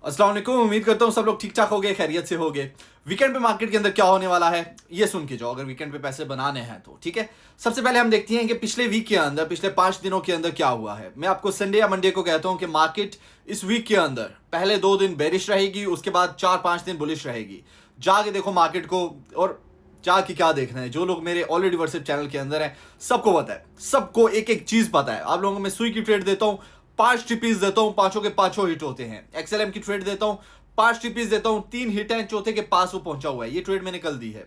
अस्सलाम वालेकुम। उम्मीद करता हूँ सब लोग ठीक ठाक हो गए, खैरियत से हो गए। वीकेंड पे मार्केट के अंदर क्या होने वाला है ये सुन के जाओ, अगर वीकेंड पे पैसे बनाने हैं तो ठीक है। सबसे पहले हम देखते हैं कि पिछले वीक के अंदर, पिछले 5 दिनों के अंदर क्या हुआ है। मैं आपको संडे या मंडे को कहता हूँ कि मार्केट इस वीक के अंदर पहले 2 दिन बेरिश रहेगी, उसके बाद 4-5 दिन बुलिश रहेगी। जाके देखो मार्केट को, और जाके क्या देखना है। जो लोग मेरे ऑलरेडी व्हाट्सएप चैनल के अंदर हैं सबको पता है, सबको एक एक चीज पता है। आप लोगों को मैं सुई की ट्रेड देता हूँ, 5 टिपीज देता हूँ, पांचों के पांचों हिट होते हैं। एक्सएलएम की ट्रेड देता हूँ, 5 टिपीज देता हूँ, 3 हिट हैं, चौथे के पास वो पहुंचा हुआ है। ये ट्रेड मैंने कल दी है।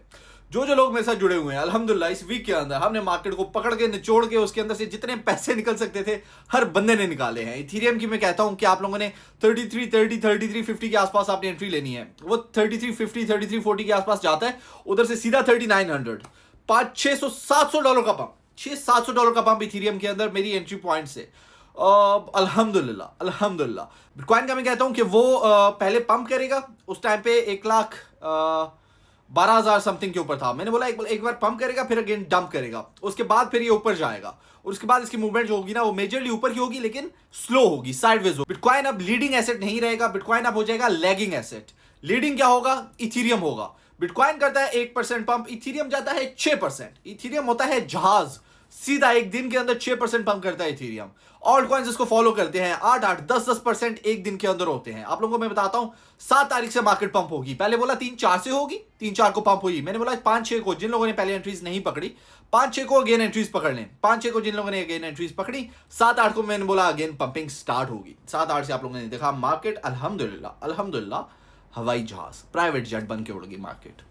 जो जो लोग मेरे साथ जुड़े हुए हैं, अल्हम्दुलिल्लाह इस वीक के अंदर हमने मार्केट को पकड़ के निचोड़ के उसके अंदर से जितने पैसे निकल सकते थे हर बंदे ने निकाले हैं। इथीरियम की मैं कहता हूं कि आप लोगों ने 33, 30, 3350 के आसपास आपने एंट्री लेनी है। वो 3350, 3340 के आसपास जाता है, उधर से सीधा 3900, 500, 600, $700 का पंप, $600-700 का पंप इथीरियम के अंदर मेरी एंट्री पॉइंट से। अल्हम्दुलिल्लाह अल्हम्दुलिल्लाह। बिटकॉइन का मैं कहता हूं कि वो पहले पंप करेगा। उस टाइम पे 1,12,000 समथिंग के ऊपर था। मैंने बोला एक बार पंप करेगा, फिर अगेन डंप करेगा, उसके बाद फिर ये ऊपर जाएगा, और उसके बाद इसकी मूवमेंट जो होगी ना वो मेजरली ऊपर की होगी, लेकिन स्लो होगी, साइडवेज होगी। बिटकॉइन अब लीडिंग एसेट नहीं रहेगा, बिटकॉइन अब हो जाएगा लैगिंग एसेट। लीडिंग क्या होगा? इथीरियम होगा। बिटकॉइन करता है 1% पंप, इथीरियम जाता है 6%। इथीरियम होता है जहाज, सीधा एक दिन के अंदर 6% पंप करता है इथीरियम। ऑल्ट कॉइन्स इसको फॉलो करते हैं, 8-8, 10-10% एक दिन के अंदर होते हैं। आप लोगों को मैं बताता हूं, 7 तारीख से मार्केट पंप होगी। पहले बोला 3-4 से होगी, 3-4 को पंप हुई। मैंने बोला 5-6 को, जिन लोगों ने पहले एंट्रीज नहीं पकड़ी, 5-6 को अगेन एंट्रीज पकड़ लें। 5-6 को जिन लोगों ने अगेन एंट्रीज पकड़ी, 7-8 को मैंने बोला अगेन पंपिंग स्टार्ट होगी। 7-8 से आप लोगों ने देखा मार्केट अल्हम्दुलिल्लाह अल्हम्दुलिल्लाह हवाई जहाज, प्राइवेट जेट बन के उड़ गई मार्केट।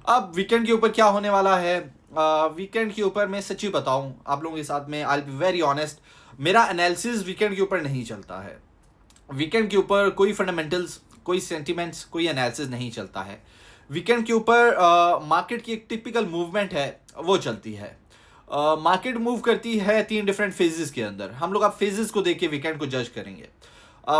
अब वीकेंड के ऊपर क्या होने वाला है? वीकेंड के ऊपर मैं सच्ची बताऊं आप लोगों के साथ में, I will be very honest, मेरा एनालिसिस वीकेंड के ऊपर नहीं चलता है। वीकेंड के ऊपर कोई फंडामेंटल्स, कोई सेंटिमेंट्स, कोई एनालिसिस नहीं चलता है। वीकेंड के ऊपर मार्केट की एक टिपिकल मूवमेंट है वो चलती है। मार्केट मूव करती है 3 डिफरेंट फेजेस के अंदर। हम लोग आप फेजेस को देख के वीकेंड को जज करेंगे।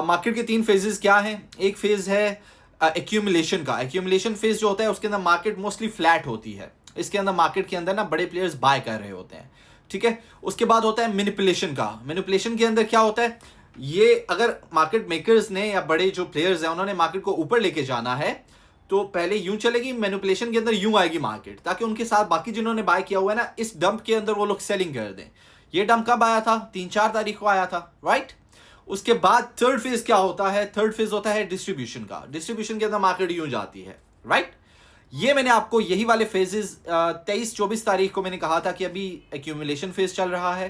मार्केट के 3 फेजेस क्या हैं? एक फेज है एक्यूमुलेशन का। एक्यूमुलेशन फेज जो होता है उसके अंदर मार्केट मोस्टली फ्लैट होती है। इसके अंदर मार्केट के अंदर ना बड़े प्लेयर्स बाय कर रहे होते हैं, ठीक है। उसके बाद होता है मैनिपुलेशन का। मैनिपुलेशन के अंदर क्या होता है? ये अगर मार्केट मेकर्स ने या बड़े जो प्लेयर्स हैं उन्होंने मार्केट को ऊपर लेके जाना है तो पहले यूं चलेगी, मैनिपुलेशन के अंदर यूं आएगी मार्केट, ताकि उनके साथ बाकी जिन्होंने बाय किया हुआ है ना, इस डंप के अंदर वो लोग सेलिंग कर दें। ये डंप कब आया था? 3-4 तारीख को आया था, राइट। उसके बाद थर्ड फेज क्या होता है? थर्ड फेज होता है डिस्ट्रीब्यूशन का। डिस्ट्रीब्यूशन के अंदर मार्केट यूं जाती है, राइट। ये मैंने आपको यही वाले फेजेस 23-24 तारीख को मैंने कहा था कि अभी एक्यूमुलेशन फेज चल रहा है।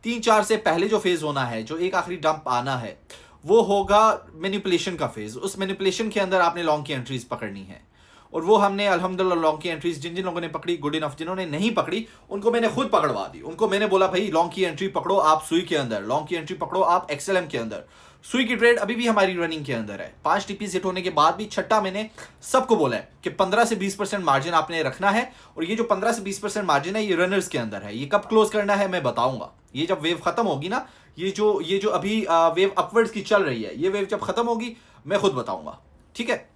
3-4 से पहले जो फेज होना है, जो एक आखिरी डंप आना है, वो होगा मैनिपुलेशन का फेज। उस मैनिपुलेशन के अंदर आपने लॉन्ग की एंट्रीज पकड़नी है, और वो हमने अल्हम्दुलिल्लाह लॉन्ग की एंट्रीज जिन जिन लोगों ने पकड़ी गुड इनफ, जिन्होंने नहीं पकड़ी उनको मैंने खुद पकड़वा दी। उनको मैंने बोला भाई लॉन्ग की एंट्री पकड़ो आप सुई के अंदर, लॉन्ग की एंट्री पकड़ो आप एक्सएलएम के अंदर। सुई की ट्रेड अभी भी हमारी रनिंग के अंदर है। 5 टीपी हिट होने के बाद भी छठा मैंने सबको बोला है कि 15 से 20% मार्जिन आपने रखना है, और ये जो 15 से 20% मार्जिन है ये रनर्स के अंदर है। ये कब क्लोज करना है मैं बताऊंगा। ये जब वेव खत्म होगी ना, ये जो अभी वेव अपवर्ड्स की चल रही है, ये वेव जब खत्म होगी मैं खुद बताऊंगा, ठीक है।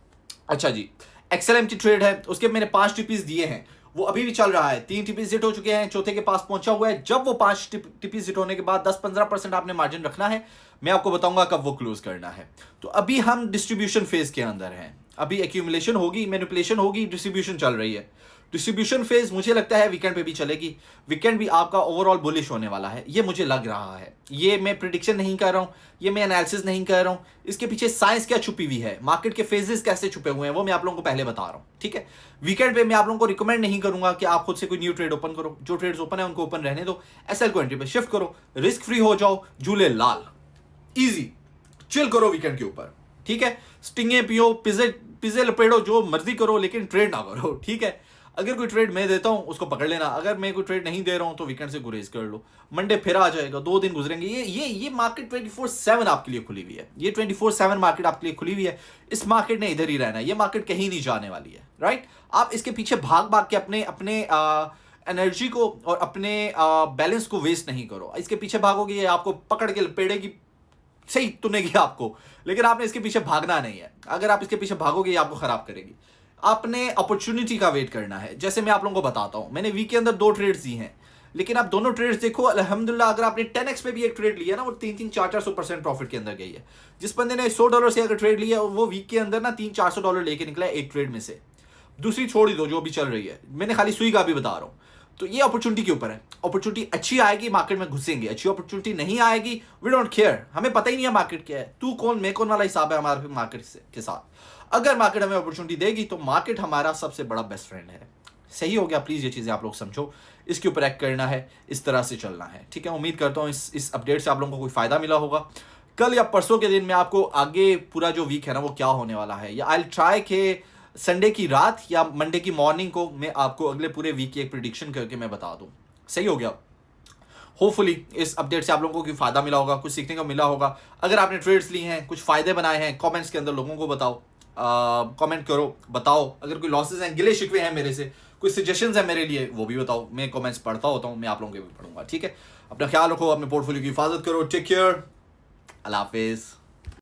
अच्छा जी, एक्सएलएम की ट्रेड है, उसके मैंने 5 टिपीज दिए हैं, वो अभी भी चल रहा है। 3 टिपीज हिट हो चुके हैं, चौथे के पास पहुंचा हुआ है। जब वो 5 टिपीज हिट होने के बाद 10-15% आपने मार्जिन रखना है, मैं आपको बताऊंगा कब वो क्लोज करना है। तो अभी हम डिस्ट्रीब्यूशन फेज के अंदर हैं। अभी एक्यूमुलेशन होगी, मैनिपुलेशन होगी, डिस्ट्रीब्यूशन चल रही है। डिस्ट्रीब्यूशन फेज मुझे लगता है वीकेंड पे भी चलेगी। वीकेंड भी आपका ओवरऑल बुलिश होने वाला है, ये मुझे लग रहा है। ये मैं प्रिडिक्शन नहीं कर रहा हूं, ये मैं एनालिसिस नहीं कर रहा हूं। इसके पीछे साइंस क्या छुपी हुई है, मार्केट के फेजेस कैसे छुपे हुए हैं, वो मैं आप लोगों को पहले बता रहा हूं, ठीक है। वीकेंड पे मैं आप लोगों को रिकमेंड नहीं करूंगा कि आप खुद से कोई न्यू ट्रेड ओपन करो। जो ट्रेड्स ओपन है उनको ओपन रहने दो, एसएल को एंट्री पे शिफ्ट करो, रिस्क फ्री हो जाओ, झूले लाल, इजी चिल करो वीकेंड के ऊपर, ठीक है। स्टिंगे पियो, पिज़्ज़े लपेड़ो, जो मर्जी करो, लेकिन ट्रेड ना करो, ठीक है। अगर कोई ट्रेड मैं देता हूं उसको पकड़ लेना, अगर मैं कोई ट्रेड नहीं दे रहा हूं तो वीकेंड से गुरेज कर लो। मंडे फिर आ जाएगा, 2 दिन गुजरेंगे। ये मार्केट 24/7 आपके लिए खुली हुई है। ये 24/7 मार्केट आपके लिए खुली हुई है। इस मार्केट ने इधर ही रहना है, ये मार्केट कहीं नहीं जाने वाली है, राइट। आप इसके पीछे भाग भाग के अपने एनर्जी को और अपने बैलेंस को वेस्ट नहीं करो। इसके पीछे भागोगे ये आपको पकड़ के लपेड़ेगी, सही तुनेगी आपको, लेकिन आपने इसके पीछे भागना नहीं है। अगर आप इसके पीछे भागोगे ये आपको खराब करेगी। आपने अपॉर्चुनिटी का वेट करना है। जैसे मैं आप लोगों को बताता हूं, मैंने वीक के अंदर 2 ट्रेड्स दी हैं। लेकिन आप दोनों ट्रेड्स देखो, अल्हम्दुलिल्लाह अगर आपने 10x पे भी एक ट्रेड लिया ना, वो 300-400% प्रॉफिट के अंदर गई है। जिस बंदे ने $100 से अगर ट्रेड लिया, वो वीक के अंदर ना $300-400 लेके निकला है एक ट्रेड में से। दूसरी छोड़ ही दो जो भी चल रही है, मैंने खाली सुई का भी बता रहा हूँ। तो ये अपॉर्चुनिटी के ऊपर है। अपॉर्चुनिटी अच्छी आएगी, मार्केट में घुसेंगे। अच्छी अपॉर्चुनिटी नहीं आएगी, वी डोंट केयर, हमें पता ही नहीं है मार्केट क्या है। तू कौन मैं कौन वाला हिसाब है हमारे मार्केट के साथ। अगर मार्केट हमें अपॉर्चुनिटी देगी तो मार्केट हमारा सबसे बड़ा बेस्ट फ्रेंड है। सही हो गया? प्लीज ये चीजें आप लोग समझो, इसके ऊपर एक्ट करना है, इस तरह से चलना है, ठीक है। उम्मीद करता हूँ इस अपडेट से आप लोगों को कोई फायदा मिला होगा। कल या परसों के दिन में आपको आगे पूरा जो वीक है ना वो क्या होने वाला है, या आई ट्राई के संडे की रात या मंडे की मॉर्निंग को मैं आपको अगले पूरे वीक की एक प्रिडिक्शन करके मैं बता दूं। सही हो गया? होपफुली इस अपडेट से आप लोगों को कोई फायदा मिला होगा, कुछ सीखने को मिला होगा। अगर आपने ट्रेड्स ली हैं, कुछ फायदे बनाए हैं, कमेंट्स के अंदर लोगों को बताओ, कमेंट करो, बताओ। अगर कोई लॉसेस हैं, गिले शिकवे हैं मेरे से, कोई सजेशंस है मेरे लिए, वो भी बताओ। मैं कमेंट्स पढ़ता होता हूँ, मैं आप लोगों के भी पढ़ूंगा, ठीक है। अपना ख्याल रखो, अपने पोर्टफोलियो की हिफाजत करो। टेक केयर, अल्लाह हाफिज।